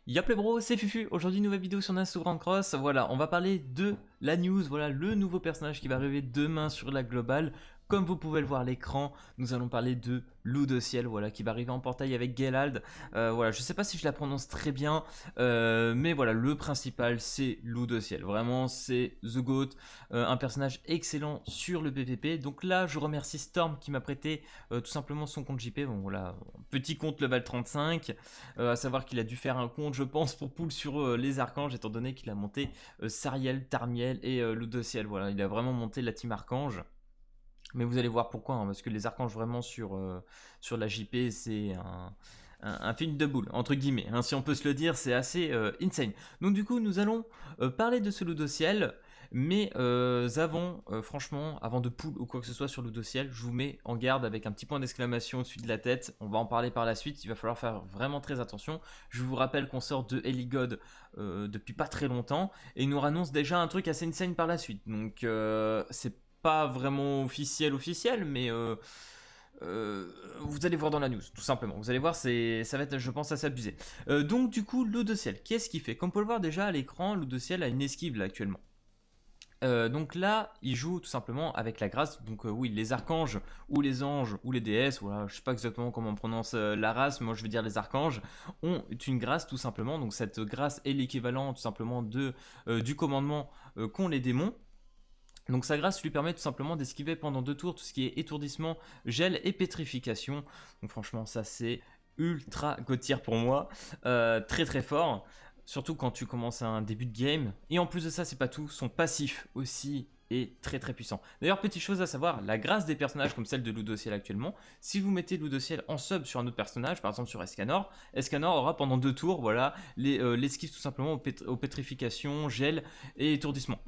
Y'a les bro, c'est Fufu. Aujourd'hui, nouvelle vidéo sur Nasus Cross. Voilà, on va parler de la news. Voilà, le nouveau personnage qui va arriver demain sur la globale. Comme vous pouvez le voir à l'écran, nous allons parler de Ludociel, voilà, qui va arriver en portail avec Gelald. Voilà, je sais pas si je la prononce très bien, mais voilà, le principal c'est Ludociel. Vraiment, c'est The Goat, un personnage excellent sur le PvP. Donc là, je remercie Storm qui m'a prêté tout simplement son compte JP. Bon voilà, petit compte level 35, à savoir qu'il a dû faire un compte, je pense, pour pull sur les archanges, étant donné qu'il a monté Sariel, Tarmiel et Ludociel. Voilà, il a vraiment monté la team archange. Mais vous allez voir pourquoi, hein, parce que les archanges vraiment sur la JP, c'est un film de boule, entre guillemets, hein, si on peut se le dire, c'est assez insane. Donc du coup, nous allons parler de ce Ludociel, mais franchement, avant de pull ou quoi que ce soit sur Ludociel, je vous mets en garde avec un petit point d'exclamation au-dessus de la tête. On va en parler par la suite, il va falloir faire vraiment très attention. Je vous rappelle qu'on sort de Eligod depuis pas très longtemps, et il nous annonce déjà un truc assez insane par la suite. Donc c'est pas vraiment officiel, mais vous allez voir dans la news, tout simplement. Vous allez voir, ça va être, je pense, assez abusé. Donc du coup, Ludociel, qu'est-ce qu'il fait? Comme on peut le voir déjà à l'écran, Ludociel a une esquive là actuellement. Donc là, il joue tout simplement avec la grâce. Donc oui, les archanges ou les anges ou les déesses, voilà, je sais pas exactement comment on prononce la race, moi je veux dire les archanges, ont une grâce tout simplement. Donc cette grâce est l'équivalent tout simplement du commandement qu'ont les démons. Donc sa grâce lui permet tout simplement d'esquiver pendant 2 tours tout ce qui est étourdissement, gel et pétrification. Donc franchement ça c'est ultra god tier pour moi, très très fort. Surtout quand tu commences un début de game. Et en plus de ça c'est pas tout, son passif aussi est très très puissant. D'ailleurs petite chose à savoir, la grâce des personnages comme celle de Ludociel actuellement, si vous mettez Ludociel en sub sur un autre personnage, par exemple sur Escanor, Escanor aura pendant 2 tours voilà, l'esquive tout simplement aux pétrifications, gel et étourdissement.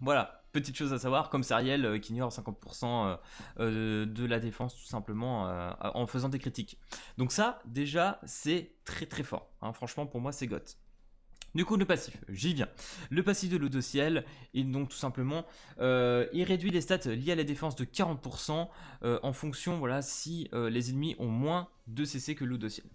Voilà, petite chose à savoir, comme Sariel qui ignore 50% de la défense tout simplement en faisant des critiques. Donc ça, déjà, c'est très très fort. Hein. Franchement, pour moi, c'est GOT. Du coup, le passif, j'y viens. Le passif de Ludociel, il donc tout simplement, il réduit les stats liées à la défense de 40% en fonction, voilà, si les ennemis ont moins de CC que Ludociel.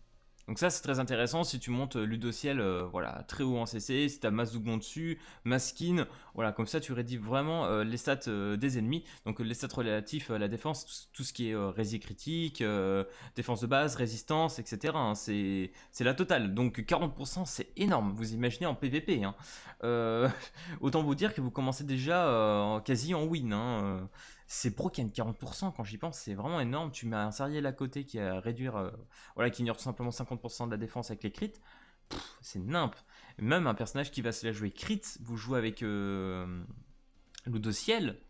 Donc ça c'est très intéressant si tu montes Ludociel voilà, très haut en CC, si tu as Mazougon dessus, Maskin, voilà, comme ça tu réduis vraiment les stats des ennemis, donc les stats relatifs à la défense, tout ce qui est rési critique, défense de base, résistance, etc. Hein, c'est la totale, donc 40% c'est énorme, vous imaginez en PVP. Hein. Autant vous dire que vous commencez déjà quasi en win. Hein. C'est broken 40% quand j'y pense, c'est vraiment énorme. Tu mets un Sariel à côté qui a réduire, voilà, qui ignore tout simplement 50% de la défense avec les crits. C'est nimp. Même un personnage qui va se la jouer crit, vous jouez avec Ludociel.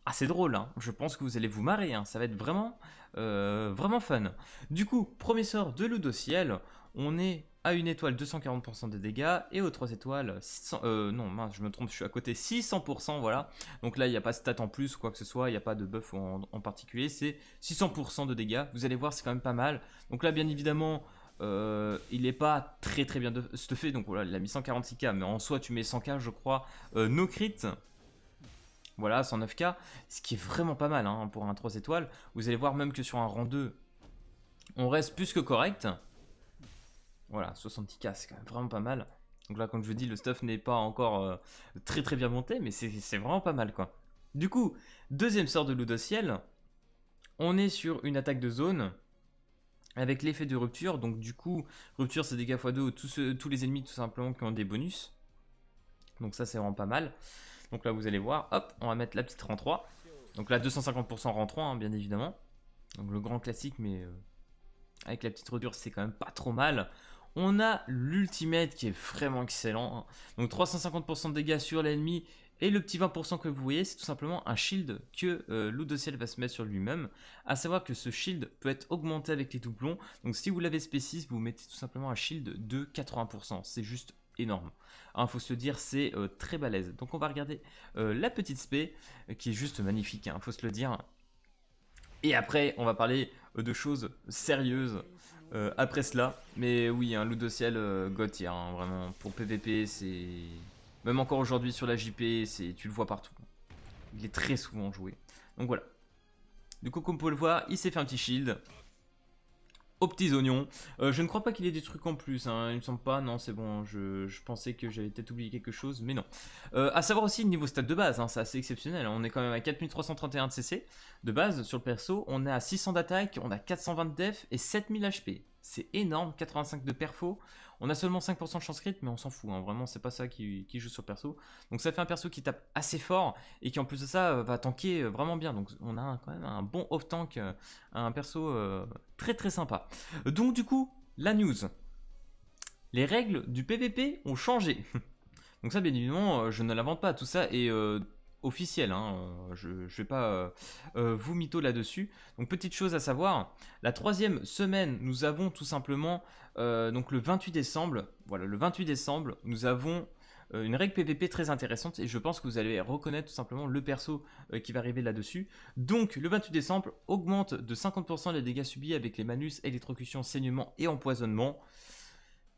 Ah c'est drôle, hein. Je pense que vous allez vous marrer, hein. Ça va être vraiment, vraiment fun. Du coup, premier sort de Ludociel, on est à une étoile 240% de dégâts et aux 3 étoiles 600, non mince je me trompe, je suis à côté 600%, voilà. Donc là il n'y a pas de stat en plus ou quoi que ce soit, il n'y a pas de buff en particulier, c'est 600% de dégâts, vous allez voir c'est quand même pas mal. Donc là bien évidemment il n'est pas très très bien stuffé, donc voilà il a mis 146k, mais en soi tu mets 100k je crois, no crit. Voilà, 109k, ce qui est vraiment pas mal hein, pour un 3 étoiles. Vous allez voir même que sur un rang 2, on reste plus que correct. Voilà, 70k, c'est quand même vraiment pas mal. Donc là, comme je vous dis, le stuff n'est pas encore très très bien monté, mais c'est vraiment pas mal quoi. Du coup, deuxième sort de Ludociel, on est sur une attaque de zone avec l'effet de rupture. Donc du coup, rupture c'est dégâts x2 tous les ennemis tout simplement qui ont des bonus. Donc ça c'est vraiment pas mal. Donc là vous allez voir, hop, on va mettre la petite rang 3. Donc là 250% rang 3 hein, bien évidemment. Donc le grand classique mais avec la petite rupture c'est quand même pas trop mal. On a l'ultimate qui est vraiment excellent. Hein. Donc 350% de dégâts sur l'ennemi. Et le petit 20% que vous voyez, c'est tout simplement un shield que Ludociel va se mettre sur lui-même. A savoir que ce shield peut être augmenté avec les doublons. Donc si vous l'avez spécis, vous mettez tout simplement un shield de 80%. C'est juste énorme. Il faut se le dire, c'est très balèze. Donc on va regarder la petite spé, qui est juste magnifique, il faut se le dire. Et après, on va parler de choses sérieuses après cela. Mais oui, un Ludociel God tier, hein, vraiment. Pour PVP, c'est... Même encore aujourd'hui sur la JP, tu le vois partout. Il est très souvent joué. Donc voilà. Du coup, comme vous pouvez le voir, il s'est fait un petit shield. aux petits oignons. Je ne crois pas qu'il y ait des trucs en plus, hein. Il me semble pas, non c'est bon, je pensais que j'avais peut-être oublié quelque chose, mais non. À savoir aussi le niveau stat de base, hein, c'est assez exceptionnel, on est quand même à 4331 de CC de base sur le perso, on est à 600 d'attaque, on a 420 de def et 7000 HP. C'est énorme, 85 de perfo, on a seulement 5% de chance crit, mais on s'en fout, hein, vraiment c'est pas ça qui joue sur le perso. Donc ça fait un perso qui tape assez fort et qui en plus de ça va tanker vraiment bien, donc on a quand même un bon off-tank, un perso très très sympa. Donc du coup, la news. Les règles du PVP ont changé. Donc ça bien évidemment, je ne l'invente pas, tout ça est officiel, hein. Je ne vais pas vous mytho là-dessus. Donc petite chose à savoir, la 3e semaine, nous avons tout simplement, donc le 28 décembre, voilà, le 28 décembre, nous avons une règle PVP très intéressante et je pense que vous allez reconnaître tout simplement le perso qui va arriver là-dessus. Donc le 28 décembre augmente de 50% les dégâts subis avec les manus, électrocution, saignement et empoisonnement.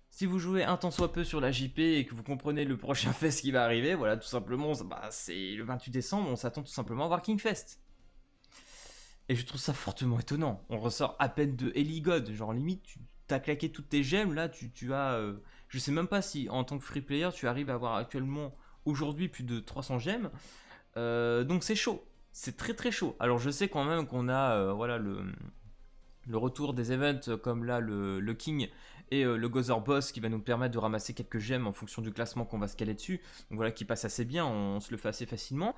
Si vous jouez un tant soit peu sur la JP et que vous comprenez le prochain fest qui va arriver, voilà, tout simplement, bah, c'est le 28 décembre, on s'attend tout simplement à voir Kingfest. Et je trouve ça fortement étonnant. On ressort à peine de Ellie God, genre limite, tu as claqué toutes tes gemmes, là, tu as... je sais même pas si en tant que free player, tu arrives à avoir actuellement, aujourd'hui, plus de 300 gemmes. Donc c'est chaud, c'est très très chaud. Alors je sais quand même qu'on a, voilà, le retour des events comme là le King et le Gother Boss qui va nous permettre de ramasser quelques gemmes en fonction du classement qu'on va se caler dessus, donc voilà, qui passe assez bien, on se le fait assez facilement.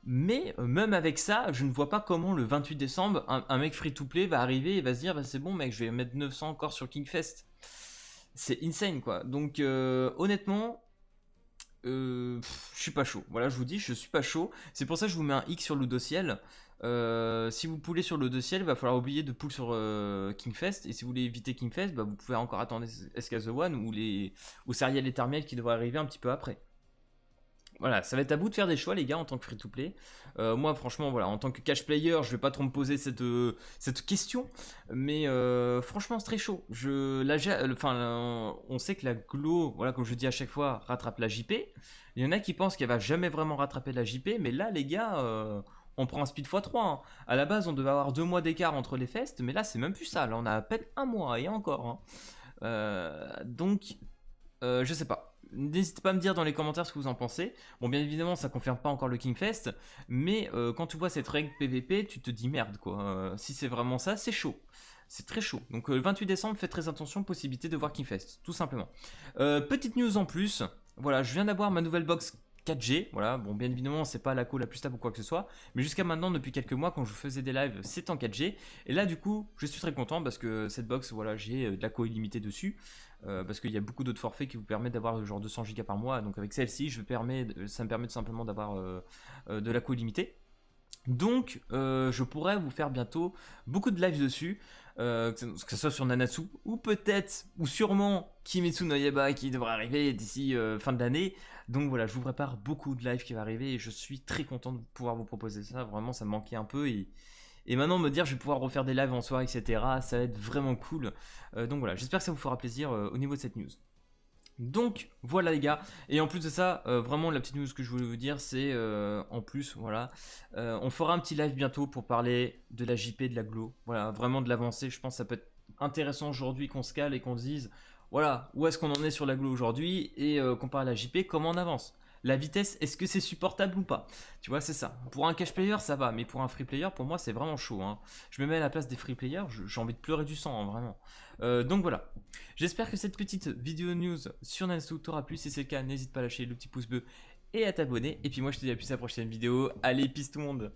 Mais même avec ça, je ne vois pas comment le 28 décembre un mec free to play va arriver et va se dire bah, c'est bon mec, je vais mettre 900 encore sur Kingfest. C'est insane quoi. Donc honnêtement, je suis pas chaud. Voilà, je vous dis, je suis pas chaud. C'est pour ça que je vous mets un X sur Ludociel. Si vous poulez sur Ludociel, il va falloir oublier de pull sur Kingfest. Et si vous voulez éviter Kingfest, bah, vous pouvez encore attendre SK The One ou Serial et Termiel qui devrait arriver un petit peu après. Voilà, ça va être à vous de faire des choix les gars en tant que free-to-play. Moi franchement voilà, en tant que cash player, je vais pas trop me poser cette question, mais franchement c'est très chaud. On sait que la Glo, voilà comme je dis à chaque fois, rattrape la JP. Il y en a qui pensent qu'elle va jamais vraiment rattraper la JP, mais là les gars, on prend un speed x3. Hein. À la base on devait avoir 2 mois d'écart entre les fests, mais là c'est même plus ça, là on a à peine 1 mois et encore. Hein. Donc je sais pas. N'hésitez pas à me dire dans les commentaires ce que vous en pensez. Bon, bien évidemment, ça confirme pas encore le Kingfest, mais quand tu vois cette règle PVP, tu te dis merde quoi. Si c'est vraiment ça, c'est chaud. C'est très chaud. Donc le 28 décembre, faites très attention, possibilité de voir Kingfest, tout simplement. Petite news en plus. Voilà, je viens d'avoir ma nouvelle box 4G, voilà, bon bien évidemment c'est pas la co la plus stable ou quoi que ce soit, mais jusqu'à maintenant depuis quelques mois quand je faisais des lives c'est en 4G, et là du coup je suis très content parce que cette box voilà j'ai de la co illimitée dessus, parce qu'il y a beaucoup d'autres forfaits qui vous permettent d'avoir genre 200 Go par mois, donc avec celle-ci ça me permet tout simplement d'avoir de la co illimitée. Donc je pourrais vous faire bientôt beaucoup de lives dessus, que ce soit sur Nanatsu ou peut-être ou sûrement Kimetsu no Yaiba qui devrait arriver d'ici fin de l'année. Donc voilà, je vous prépare beaucoup de lives qui va arriver et je suis très content de pouvoir vous proposer ça. Vraiment ça me manquait un peu et maintenant me dire je vais pouvoir refaire des lives en soirée etc. Ça va être vraiment cool. Donc voilà, j'espère que ça vous fera plaisir au niveau de cette news. Donc voilà les gars, et en plus de ça, vraiment la petite news que je voulais vous dire c'est en plus voilà, on fera un petit live bientôt pour parler de la JP, de la Glo, voilà, vraiment de l'avancée. Je pense que ça peut être intéressant aujourd'hui qu'on se cale et qu'on se dise voilà, où est-ce qu'on en est sur la Glo aujourd'hui et qu'on parle à la JP, comment on avance. La vitesse, est-ce que c'est supportable ou pas? Tu vois, c'est ça. Pour un cash player, ça va, mais pour un free player, pour moi, c'est vraiment chaud. Hein. Je me mets à la place des free players, j'ai envie de pleurer du sang, hein, vraiment. Donc voilà. J'espère que cette petite vidéo news sur Nanatsu t'aura plu. Si c'est le cas, n'hésite pas à lâcher le petit pouce bleu et à t'abonner. Et puis moi, je te dis à plus à la prochaine vidéo. Allez, peace tout le monde!